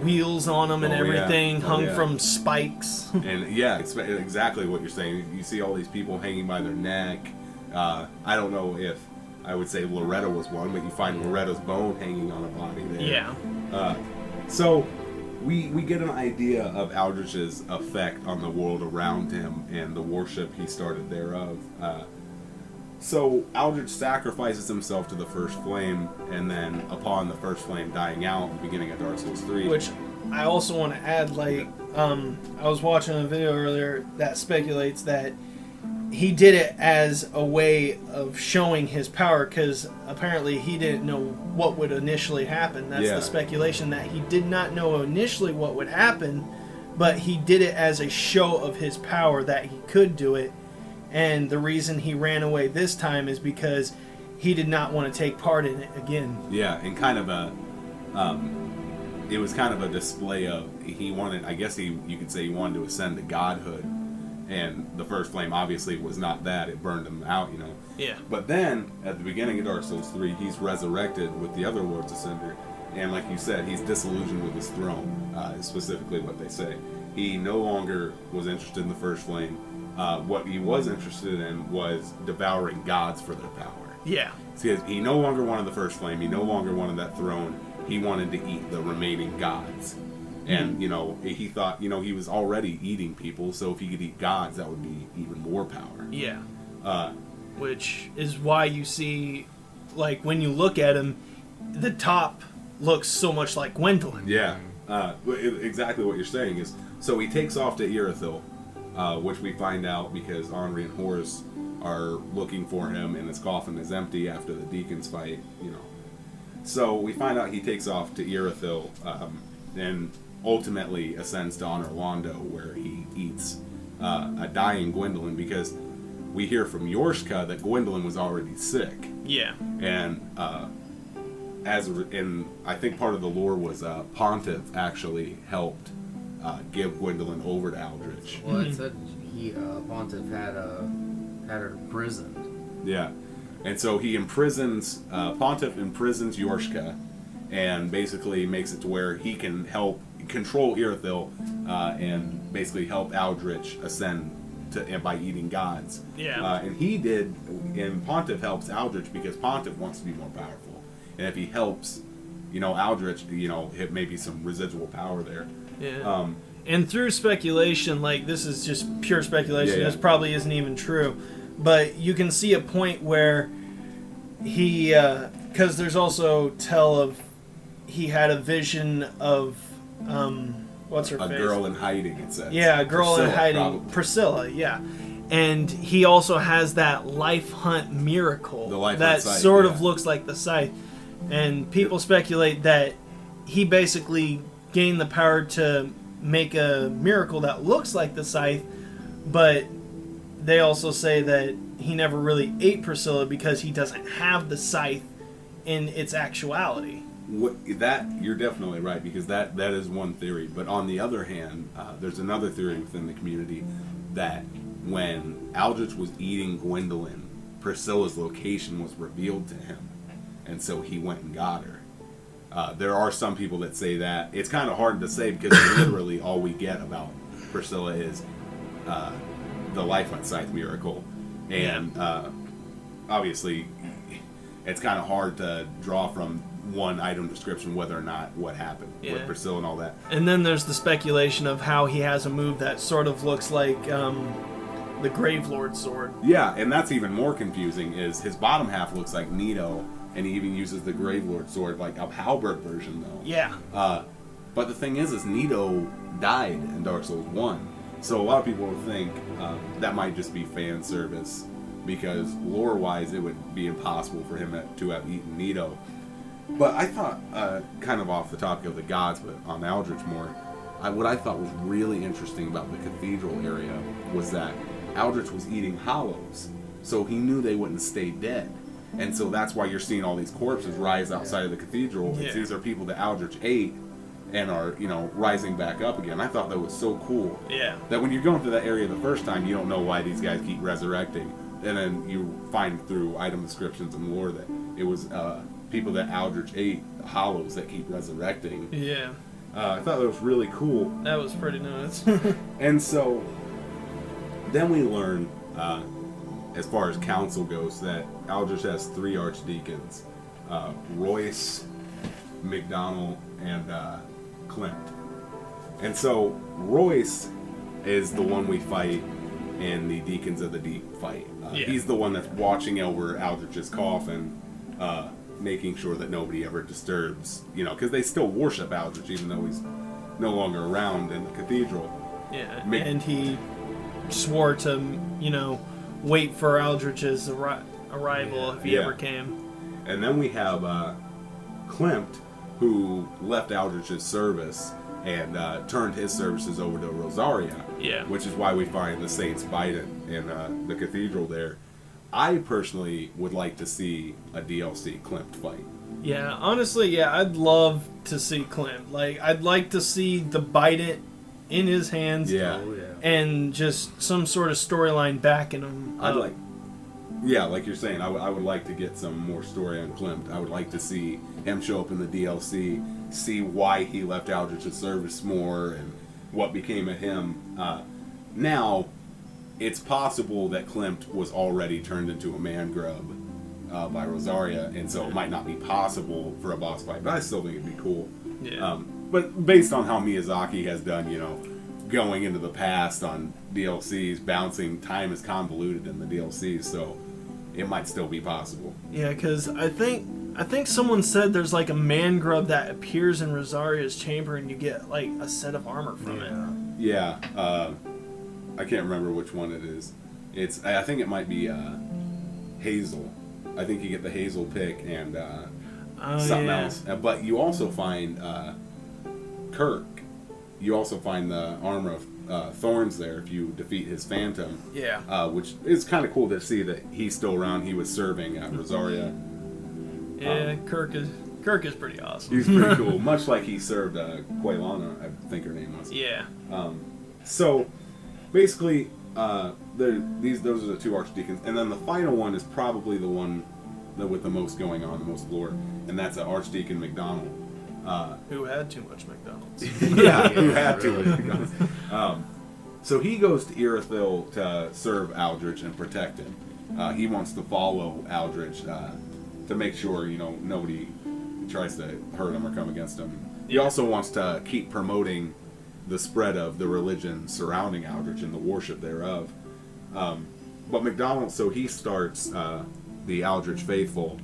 wheels on them and everything, hung from spikes. And, exactly what you're saying. You see all these people hanging by their neck. I don't know if I would say Loretta was one, but you find Loretta's bone hanging on a body there. Yeah. So we get an idea of Aldrich's effect on the world around him and the worship he started thereof. So Aldrich sacrifices himself to the First Flame, and then upon the First Flame dying out at the beginning of Dark Souls 3... Which I also want to add, like, I was watching a video earlier that speculates that he did it as a way of showing his power, because apparently he didn't know what would initially happen. That's the speculation, that he did not know initially what would happen, but he did it as a show of his power, that he could do it. And the reason he ran away this time is because he did not want to take part in it again. Yeah, and kind of it was kind of a display of, he wanted, I guess you could say he wanted to ascend to godhood. And the first flame obviously was not that. It burned him out, you know. Yeah. But then, at the beginning of Dark Souls 3, he's resurrected with the other Lords of Cinder. And like you said, he's disillusioned with his throne, is specifically what they say. He no longer was interested in the first flame. What he was interested in was devouring gods for their power. Yeah. See, he no longer wanted the first flame. He no longer wanted that throne. He wanted to eat the remaining gods. And, you know, he thought, you know, he was already eating people, so if he could eat gods, that would be even more power. Yeah. Which is why you see, like, when you look at him, the top looks so much like Gwendolyn. Yeah. Exactly what you're saying is, so he takes off to Irithyll, which we find out because Henri and Horace are looking for him, and his coffin is empty after the deacons fight, you know. So we find out he takes off to Irithyll, and ultimately ascends to Honor Londo, where he eats a dying Gwendolyn, because we hear from Yorshka that Gwendolyn was already sick. Yeah. And I think part of the lore was Pontiff actually helped give Gwendolyn over to Aldrich. Well, it said Pontiff had her imprisoned. Yeah. And so he Pontiff imprisons Yorshka, and basically makes it to where he can help control Irithyll, and basically help Aldrich ascend by eating gods. Yeah. And Pontiff helps Aldrich because Pontiff wants to be more powerful. And if he helps, you know, Aldrich, you know, it may be some residual power there. Yeah. And through speculation, like, this is just pure speculation, this probably isn't even true, but you can see a point where he, because there's also tell of he had a vision of, what's her face? A girl in hiding, it says. Yeah, a girl in hiding. Probably. Priscilla, yeah. And he also has that life hunt miracle that sort of looks like the scythe. And people speculate that he basically gained the power to make a miracle that looks like the scythe, but they also say that he never really ate Priscilla because he doesn't have the scythe in its actuality. You're definitely right, because that is one theory. But on the other hand, there's another theory within the community that when Aldrich was eating Gwendolyn, Priscilla's location was revealed to him, and so he went and got her. There are some people that say that. It's kind of hard to say because literally all we get about Priscilla is the life hunt scythe miracle, and obviously it's kind of hard to draw from one item description whether or not what happened with Priscilla and all that. And then there's the speculation of how he has a move that sort of looks like the Gravelord sword. Yeah, and that's even more confusing, is his bottom half looks like Nito, and he even uses the Gravelord sword, like a halberd version though. Yeah. But the thing is Nito died in Dark Souls 1. So a lot of people would think that might just be fan service, because lore-wise it would be impossible for him to have eaten Nito. But I thought, kind of off the topic of the gods, but on Aldrich more, what I thought was really interesting about the cathedral area was that Aldrich was eating hollows, so he knew they wouldn't stay dead. And so that's why you're seeing all these corpses rise outside of the cathedral. Yeah. These are people that Aldrich ate and are, you know, rising back up again. I thought that was so cool. Yeah. That when you're going through that area the first time, you don't know why these guys keep resurrecting. And then you find through item descriptions and lore that it was people that Aldrich ate, hollows that keep resurrecting. Yeah. I thought that was really cool. That was pretty nuts. And so then we learn, as far as council goes, that Aldrich has 3 archdeacons, Royce, McDonald, and Klimt. And so Royce is the one we fight in the Deacons of the Deep fight. He's the one that's watching over Aldrich's coffin, making sure that nobody ever disturbs, you know, because they still worship Aldrich even though he's no longer around in the cathedral. Yeah, and he swore to, you know, wait for Aldrich's arrival if he ever came. And then we have Klimt, who left Aldrich's service and turned his services over to Rosaria, which is why we find the Saints Bident in the cathedral there. I personally would like to see a DLC Klimt fight. Yeah, honestly, I'd love to see Klimt. Like, I'd like to see the Bident in his hands. Yeah. Oh, yeah. and just some sort of storyline backing him. like you're saying, I would like to get some more story on Klimt. I would like to see him show up in the DLC, see why he left Aldrich's service more, and what became of him. Now, it's possible that Klimt was already turned into a man grub by Rosaria, and so it might not be possible for a boss fight, but I still think it'd be cool. Yeah. But based on how Miyazaki has done, going into the past on DLCs, bouncing, time is convoluted in the DLCs, so it might still be possible. Yeah, because I think someone said there's like a man grub that appears in Rosaria's chamber, and you get like a set of armor from it. Yeah, I can't remember which one it is. I think it might be Hazel. I think you get the Hazel pick and something else. But you also find Kirk. You also find the armor of Thorns there if you defeat his Phantom. Yeah. Which is kind of cool to see that he's still around. He was serving at Rosaria. Yeah, Kirk is pretty awesome. He's pretty cool. Much like he served Quaylana, I think her name was. Yeah. So basically, those are the two archdeacons, and then the final one is probably the one with the most going on, the most lore, and that's Archdeacon McDonald. Who had too much McDonald's. Yeah, who had too much McDonald's. So he goes to Irithyll to serve Aldrich and protect him. He wants to follow Aldrich to make sure, nobody tries to hurt him or come against him. He also wants to keep promoting the spread of the religion surrounding Aldrich and the worship thereof. But McDonald, so he starts the Aldrich Faithful,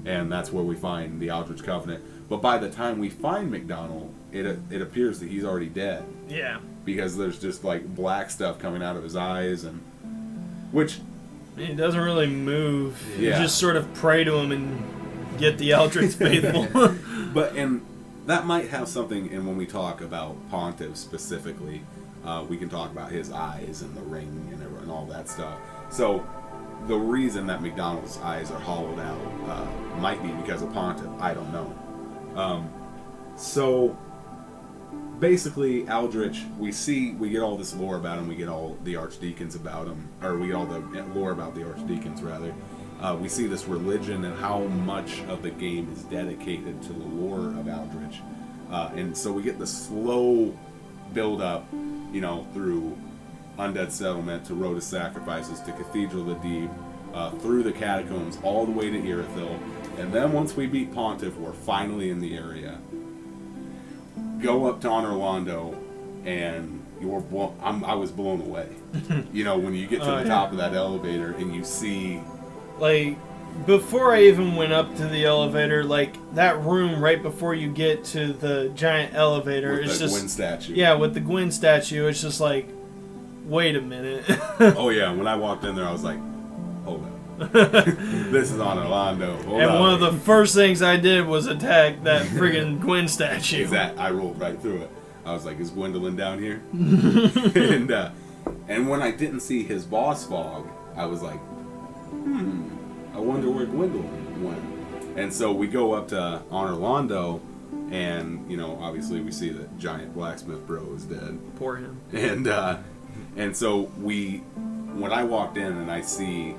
and that's where we find the Aldrich Covenant. But by the time we find McDonald, it appears that he's already dead. Yeah. Because there's just like black stuff coming out of his eyes, and which he doesn't really move. Yeah. You just sort of pray to him and get the Aldrich Faithful. And that might have something, and when we talk about Pontiff specifically, we can talk about his eyes and the ring and all that stuff. So the reason that McDonald's eyes are hollowed out might be because of Pontiff. I don't know. So basically, Aldrich, we get all this lore about him, we get all the archdeacons about him, or we get all the lore about the archdeacons, rather. We see this religion and how much of the game is dedicated to the lore of Aldrich. And so we get the slow build up, through Undead Settlement to Road of Sacrifices to Cathedral of the Deep, through the Catacombs, all the way to Irithyll. And then once we beat Pontiff, we're finally in the area. Go up to Orlando, and I was blown away. When you get to the top of that elevator and you see... Like, before I even went up to the elevator, like, that room right before you get to the giant elevator... With the Gwyn statue. Yeah, with the Gwyn statue, it's just like, wait a minute. Oh yeah, when I walked in there, I was like, hold up. This is on Orlando. One of the first things I did was attack that friggin' Gwyn statue. Exactly. I rolled right through it. I was like, is Gwendolyn down here? And when I didn't see his boss fog, I was like, I wonder where Gwendolyn went. And so we go up to Orlando, and obviously we see that giant blacksmith bro is dead. Poor him. And so when I walked in and I see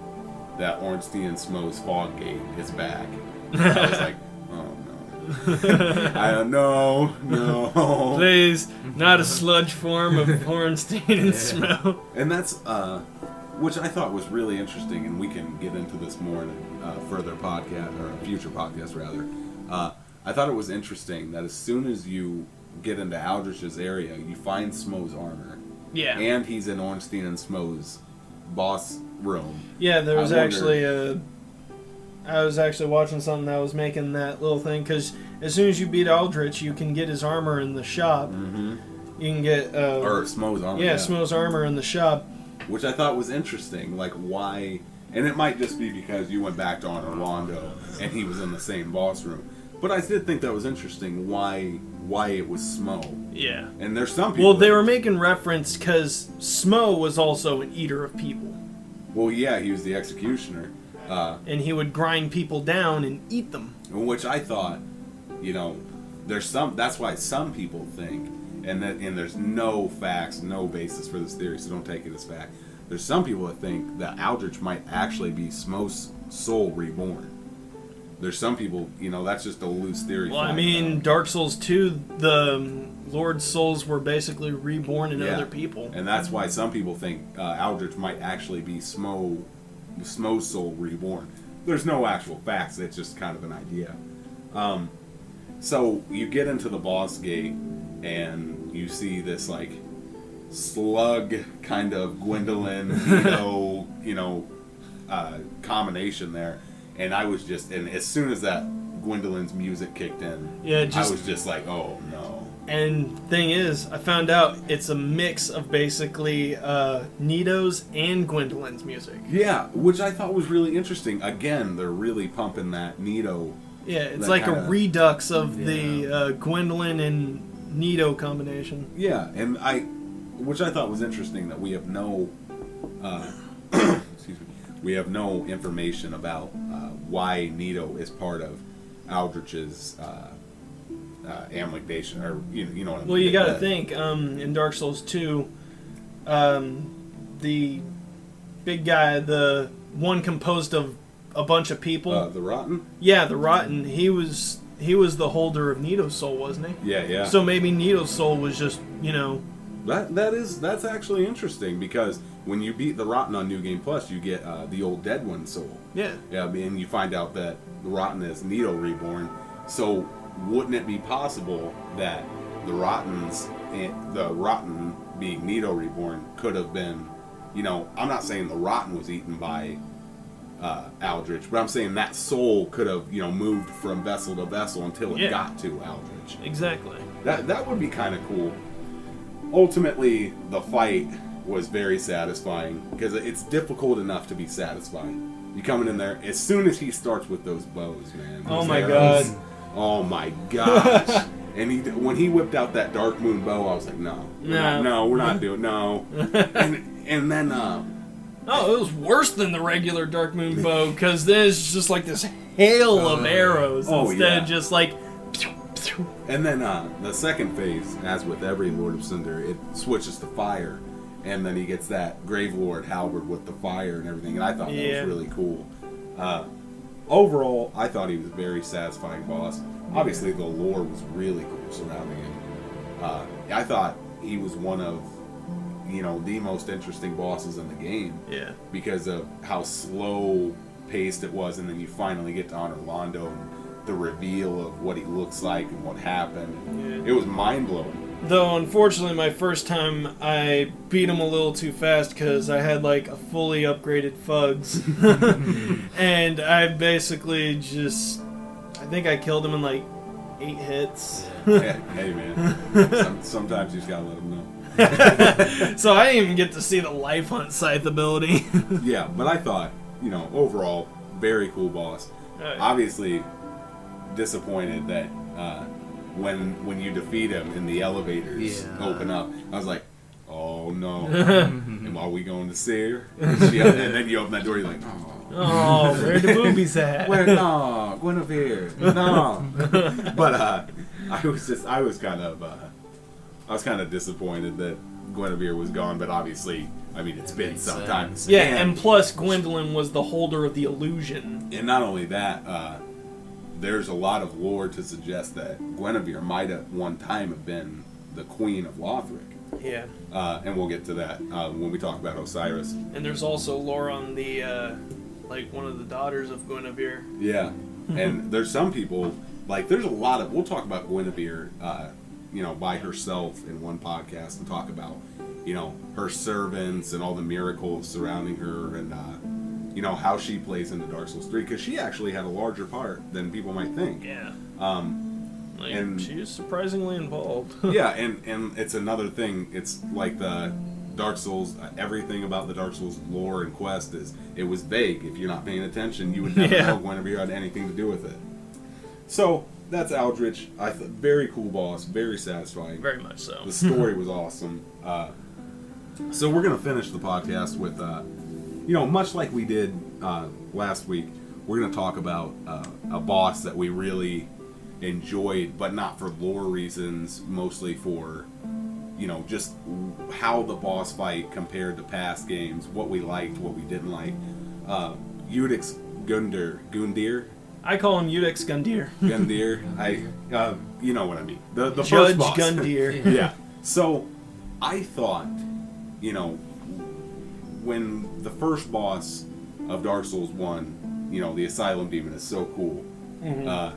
that Ornstein and Smo's fog gate is back, I was like, oh no. I don't know, no. Please, not a sludge form of Ornstein and Smo. And that's, which I thought was really interesting, and we can get into this more in a further podcast, or a future podcast rather. I thought it was interesting that as soon as you get into Aldrich's area, you find Smo's armor. Yeah. And he's in Ornstein and Smo's boss room. Yeah, there was I was actually watching something that was making that little thing, because as soon as you beat Aldrich, you can get his armor in the shop. Mm-hmm. You can get... or Smo's armor. Yeah, Smo's armor in the shop. Which I thought was interesting, like why... And it might just be because you went back to Orlando and he was in the same boss room. But I did think that was interesting, why it was Smo. Yeah. And there's some people... Well, they were making reference because Smo was also an eater of people. Well, yeah, he was the executioner. And he would grind people down and eat them. Which I thought, there's some... That's why some people think, and there's no facts, no basis for this theory, so don't take it as fact. There's some people that think that Aldrich might actually be Smoke's soul reborn. There's some people, that's just a loose theory. Well, I mean, Dark Souls 2, the Lord's souls were basically reborn in other people. And that's why some people think Aldrich might actually be Smoke's soul reborn. There's no actual facts, it's just kind of an idea. So you get into the boss gate, and you see this, like, slug kind of Gwendolyn, combination there. And I was and as soon as that Gwendolyn's music kicked in, I was just like, oh no. And thing is, I found out it's a mix of basically Nito's and Gwendolyn's music. Yeah, which I thought was really interesting. Again, they're really pumping that Nito. Yeah, it's like a redux of the Gwendolyn and Nito combination. Yeah, and which I thought was interesting that we have no, excuse me, we have no information about why Nito is part of Aldrich's amygdala, or you know what I mean. Well, you got to think in Dark Souls 2, the big guy, the one composed of a bunch of people, the Rotten. Yeah, the Rotten. He was the holder of Nito's soul, wasn't he? Yeah. So maybe Nito's soul was just That's actually interesting, because when you beat the Rotten on New Game Plus, you get the old Dead One soul. Yeah. Yeah, and you find out that the Rotten is Nito reborn. So wouldn't it be possible that the Rotten being Nito reborn could have been, I'm not saying the Rotten was eaten by Aldrich, but I'm saying that soul could have, moved from vessel to vessel until it got to Aldrich. Exactly. That would be kind of cool. Ultimately, the fight was very satisfying, because it's difficult enough to be satisfying. You coming in there, as soon as he starts with those bows, man. Oh my god. Oh my gosh. And when he whipped out that Dark Moon bow, I was like, no, we're not doing, no. and then, oh, it was worse than the regular Dark Moon bow, because there's just like this hail of arrows instead of just like. And then the second phase, as with every Lord of Cinder, it switches to fire, and then he gets that Gravelord halberd with the fire and everything, and I thought that was really cool. Overall, I thought he was a very satisfying boss. Obviously, the lore was really cool surrounding him. I thought he was one of, the most interesting bosses in the game. Yeah. Because of how slow paced it was, and then you finally get to honor Londo, and the reveal of what he looks like and what happened. Yeah. It was mind-blowing. Though, unfortunately, my first time, I beat him a little too fast because I had, like, a fully upgraded Fugs. And I basically I think I killed him in, like, 8 hits. Hey, man. Sometimes you just gotta let him know. So I didn't even get to see the Life Hunt Scythe ability. Yeah, but I thought, overall, very cool boss. Obviously, disappointed that when you defeat him and the elevators open up, I was like, oh no. And are we going to see her? And then you open that door, you're like, oh, where the boobies at? No, Guinevere, no. But I was kind of disappointed that Guinevere was gone, but obviously, I mean, it's been some time. Yeah, and plus Gwendolyn was the holder of the illusion. And not only that, there's a lot of lore to suggest that Guinevere might at one time have been the queen of Lothric. Yeah. And we'll get to that when we talk about Osiris. And there's also lore on the, one of the daughters of Guinevere. Yeah. And there's some people, there's a lot of, we'll talk about Guinevere, by herself in one podcast, and talk about, her servants and all the miracles surrounding her, and, how she plays into Dark Souls 3, because she actually had a larger part than people might think. Yeah. And she is surprisingly involved. Yeah, and it's another thing. It's like the Dark Souls, everything about the Dark Souls lore and quest it was vague. If you're not paying attention, you would never know Guinevere had anything to do with it. So, that's Aldrich. Very cool boss, very satisfying. Very much so. The story was awesome. So we're going to finish the podcast with, much like we did last week, we're going to talk about a boss that we really enjoyed, but not for lore reasons, mostly for just how the boss fight compared to past games, what we liked, what we didn't like. Udix Gundyr. I call him Udix Gundyr. Gundyr. You know what I mean. The Judge first boss. Gundyr. Yeah. So, I thought, when the first boss of Dark Souls 1, the Asylum Demon is so cool. Mm-hmm.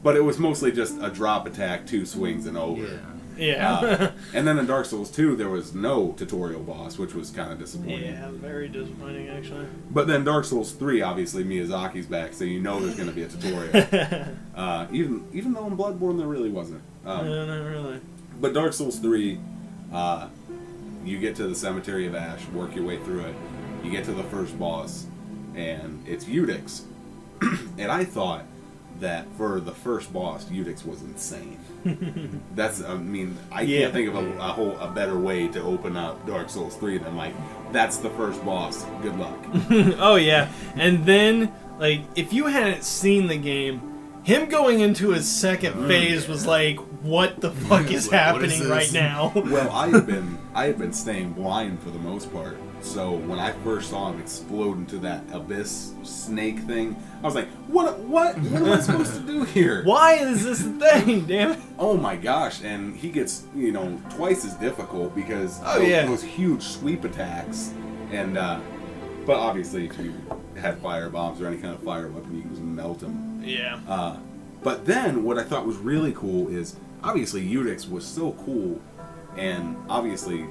But it was mostly just a drop attack, 2 swings, and over. Yeah. And then in Dark Souls 2, there was no tutorial boss, which was kind of disappointing. Yeah, very disappointing, actually. But then Dark Souls 3, obviously, Miyazaki's back, so there's going to be a tutorial. Even though in Bloodborne there really wasn't. No, not really. But Dark Souls 3, you get to the Cemetery of Ash, work your way through it. You get to the first boss, and it's Udix. And I thought that for the first boss, Udix was insane. I can't think of a better way to open up Dark Souls 3 than that's the first boss. Good luck. Oh yeah, and then if you hadn't seen the game, him going into his second phase was what the fuck is happening right now? Well, I had been staying blind for the most part. So when I first saw him explode into that abyss snake thing, I was like, what am I supposed to do here? Why is this a thing, damn it? Oh my gosh, and he gets, twice as difficult because those huge sweep attacks. And, but obviously if you had fire bombs or any kind of fire weapon, you can just melt them. Yeah. But then what I thought was really cool is, obviously Udix was so cool, and obviously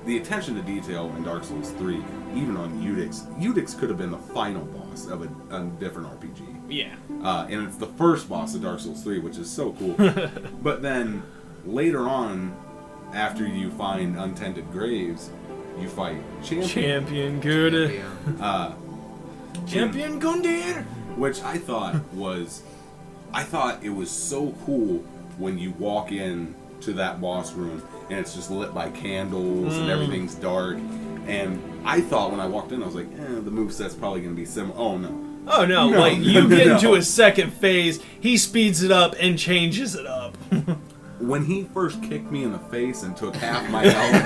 the attention to detail in Dark Souls 3, even on Udix could have been the final boss of a different RPG. Yeah. And it's the first boss of Dark Souls 3, which is so cool. But then, later on, after you find Untended Graves, you fight Champion Good. Champion Gundyr! Which I thought it was so cool when you walk in to that boss room and it's just lit by candles and everything's dark. And I thought when I walked in, I was like, the moveset's probably going to be similar. Oh, no. Oh, no. You get into his second phase, he speeds it up and changes it up. When he first kicked me in the face and took half my health,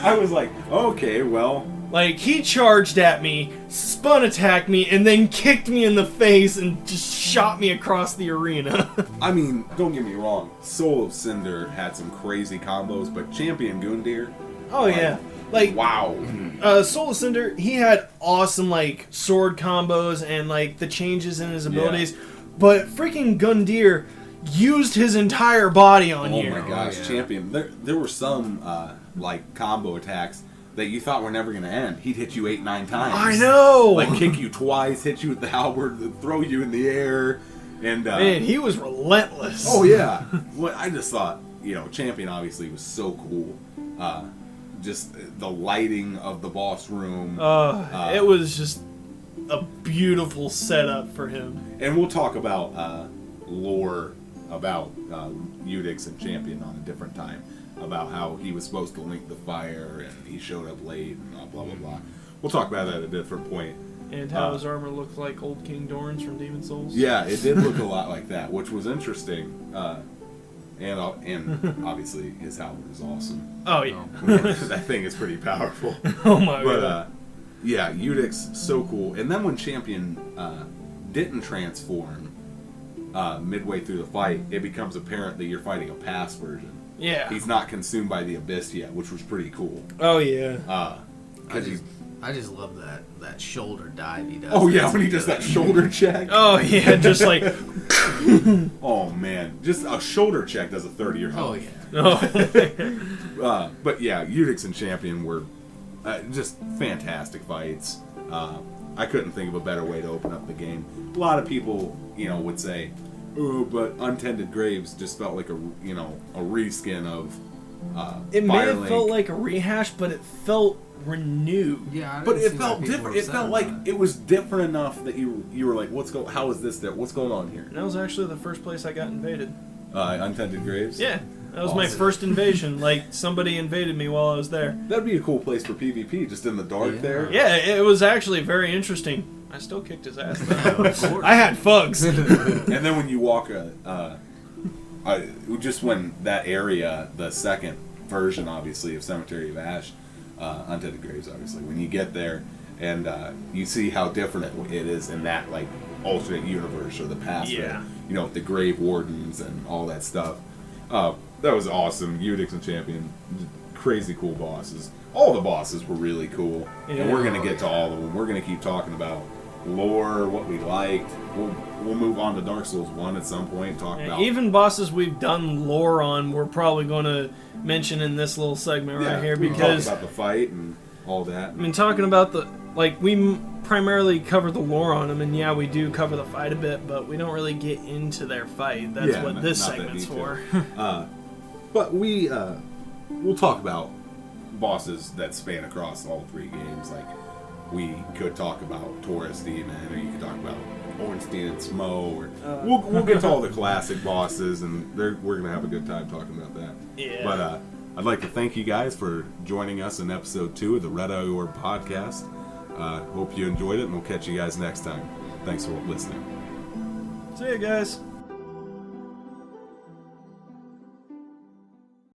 I was like, okay, well... he charged at me, spun attacked me, and then kicked me in the face and just shot me across the arena. I mean, don't get me wrong, Soul of Cinder had some crazy combos, but Champion Gundyr... Oh, yeah. Wow. Soul of Cinder, he had awesome, sword combos and, the changes in his abilities. Yeah. But freaking Gundyr used his entire body on you. Oh, my gosh. Champion. There were some, combo attacks that you thought were never going to end. He'd hit you 8-9 times. I know! Kick you twice, hit you with the halberd, throw you in the air. And man, he was relentless. Oh, yeah. Well, I just thought, Champion obviously was so cool. Just the lighting of the boss room. It was just a beautiful setup for him. And we'll talk about lore about Udix and Champion on a different time. About how he was supposed to link the fire and he showed up late and blah, blah, blah. We'll talk about that at a different point. And how his armor looked like old King Dorn's from Demon Souls. Yeah, it did look a lot like that, which was interesting. And obviously his halberd is awesome. Oh, yeah. That thing is pretty powerful. Oh, my God. But, Udix, so cool. And then when Champion didn't transform midway through the fight, it becomes apparent that you're fighting a past version. Yeah. He's not consumed by the abyss yet, which was pretty cool. Oh, yeah. I just love that shoulder dive he does. Oh, yeah, when he does that shoulder check. Oh, yeah, just Oh, man. Just a shoulder check does a third of your health. Oh, yeah. But, yeah, Udix and Champion were just fantastic fights. I couldn't think of a better way to open up the game. A lot of people, would say, "Oh, but Untended Graves just felt like a reskin of it may have felt like a rehash, but it felt renewed. Yeah, but it felt different. It felt like it was different enough that you were like, how is this there? What's going on here? And that was actually the first place I got invaded. Untended Graves? Yeah. That was my first invasion. Somebody invaded me while I was there. That'd be a cool place for PvP, just in the dark there. Yeah, it was actually very interesting. I still kicked his ass, though. I had fugs. And then when you walk just when that area, the second version, obviously, of Cemetery of Ash, Undead Graves, obviously, when you get there and you see how different it is in that, like, alternate universe or the past, yeah. where, you know, the Grave Wardens and all that stuff. That was awesome. Eudix and Champion, crazy cool bosses. All the bosses were really cool, and we're going to get to all of them. We're going to keep talking about lore, what we liked. We'll move on to Dark Souls 1 at some point and talk about... Even bosses we've done lore on, we're probably going to mention in this little segment right here, because... talk about the fight and all that. I mean, talking about the... Like, we primarily cover the lore on them, and yeah, we do cover the fight a bit, but we don't really get into their fight. That's what this segment's for. But we'll talk about bosses that span across all 3 games. Like, we could talk about Taurus Demon, or you could talk about Ornstein and Smo, or we'll get to all the classic bosses, and we're gonna have a good time talking about that. Yeah. But I'd like to thank you guys for joining us in episode 2 of the Red Eye Orb Podcast. Hope you enjoyed it, and we'll catch you guys next time. Thanks for listening. See you guys.